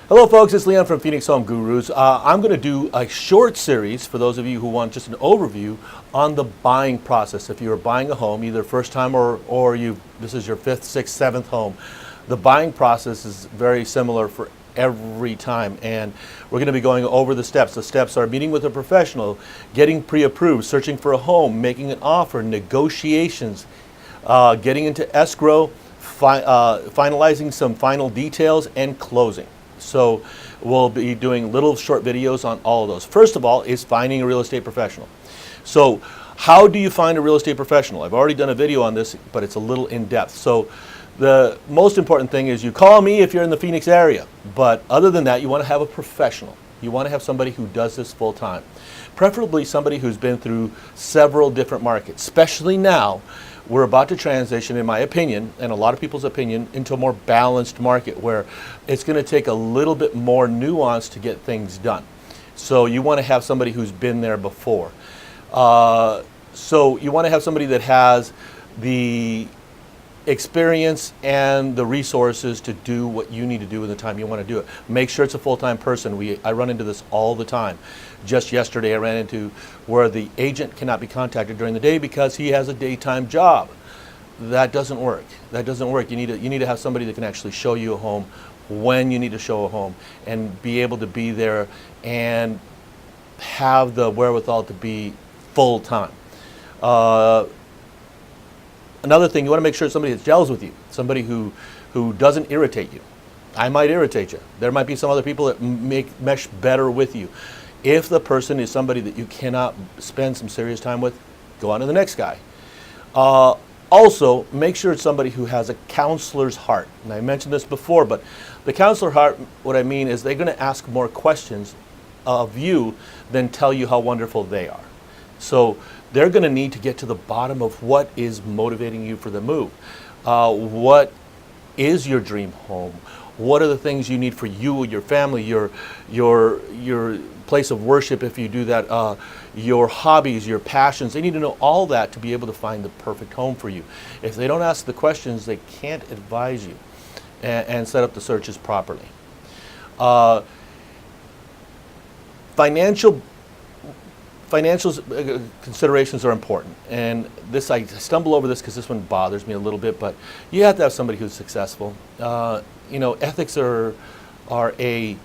Hello folks, it's Leon from Phoenix Home Gurus. I'm going to do a short series for those of you who want just an overview on the buying process. If you're buying a home, either first time or this is your 5th, 6th, 7th home, the buying process is very similar for every time, and we're going to be going over the steps. The steps are meeting with a professional, getting pre-approved, searching for a home, making an offer, negotiations, getting into escrow, finalizing some final details, and closing. So we'll be doing little short videos on all of those. First of all is finding a real estate professional. So how do you find a real estate professional? I've already done a video on this, but it's a little in-depth. So the most important thing is you call me if you're in the Phoenix area. But other than that, you want to have a professional. You want to have somebody who does this full time. Preferably somebody who's been through several different markets, especially now. We're about to transition, in my opinion, and a lot of people's opinion, into a more balanced market where it's going to take a little bit more nuance to get things done. So you want to have somebody who's been there before. So you want to have somebody that has the experience and the resources to do what you need to do in the time you want to do it. Make sure it's a full-time person. I run into this all the time. Just yesterday I ran into where the agent cannot be contacted during the day because he has a daytime job. That doesn't work. That doesn't work. You need to have somebody that can actually show you a home when you need to show a home and be able to be there and have the wherewithal to be full-time. Another thing, you want to make sure it's somebody that gels with you, somebody who doesn't irritate you. I might irritate you. There might be some other people that mesh better with you. If the person is somebody that you cannot spend some serious time with, go on to the next guy. Also, make sure it's somebody who has a counselor's heart. And I mentioned this before, but the counselor heart, what I mean is they're going to ask more questions of you than tell you how wonderful they are. So they're going to need to get to the bottom of what is motivating you for the move. What is your dream home? What are the things you need for you, your family, your place of worship if you do that, your hobbies, your passions? They need to know all that to be able to find the perfect home for you. If they don't ask the questions, they can't advise you and set up the searches properly. Financial considerations are important, and this I stumble over this because this one bothers me a little bit. But you have to have somebody who's successful. Ethics are a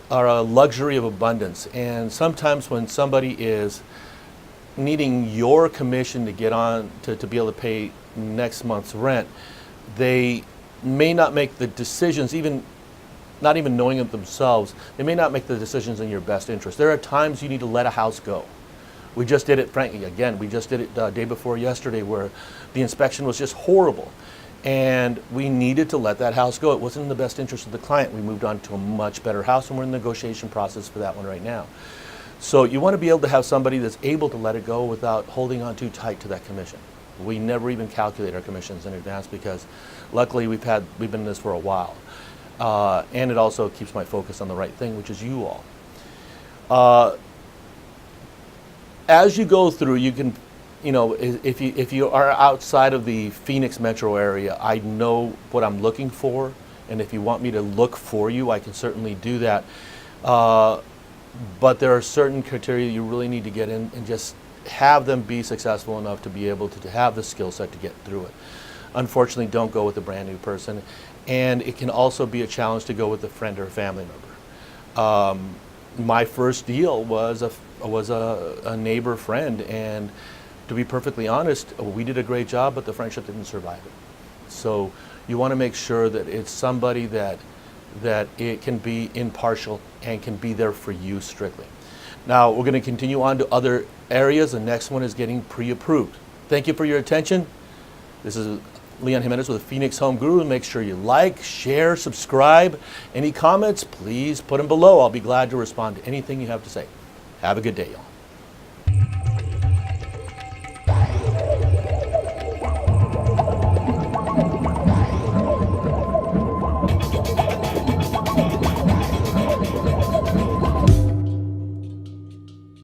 luxury of abundance, and sometimes when somebody is needing your commission to get on to be able to pay next month's rent, they may not make the decisions, not even knowing it themselves. They may not make the decisions in your best interest. There are times you need to let a house go. We just did it, frankly, again, we just did it the day before yesterday where the inspection was just horrible. And we needed to let that house go. It wasn't in the best interest of the client. We moved on to a much better house, and we're in the negotiation process for that one right now. So you want to be able to have somebody that's able to let it go without holding on too tight to that commission. We never even calculate our commissions in advance because luckily we've been in this for a while. And it also keeps my focus on the right thing, which is you all. As you go through, you can, if you are outside of the Phoenix metro area, I know what I'm looking for, and if you want me to look for you, I can certainly do that. But there are certain criteria you really need to get in and just have them be successful enough to be able to have the skill set to get through it. Unfortunately, don't go with a brand new person. And it can also be a challenge to go with a friend or a family member. My first deal was a neighbor friend, and to be perfectly honest, we did a great job, but the friendship didn't survive it. So you want to make sure that it's somebody that it can be impartial and can be there for you strictly. Now we're going to continue on to other areas. The next one is getting pre-approved. Thank you for your attention. This is Leon Jimenez with Phoenix Home Guru. Make sure you like, share, subscribe. Any comments, please put them below. I'll be glad to respond to anything you have to say. Have a good day, y'all.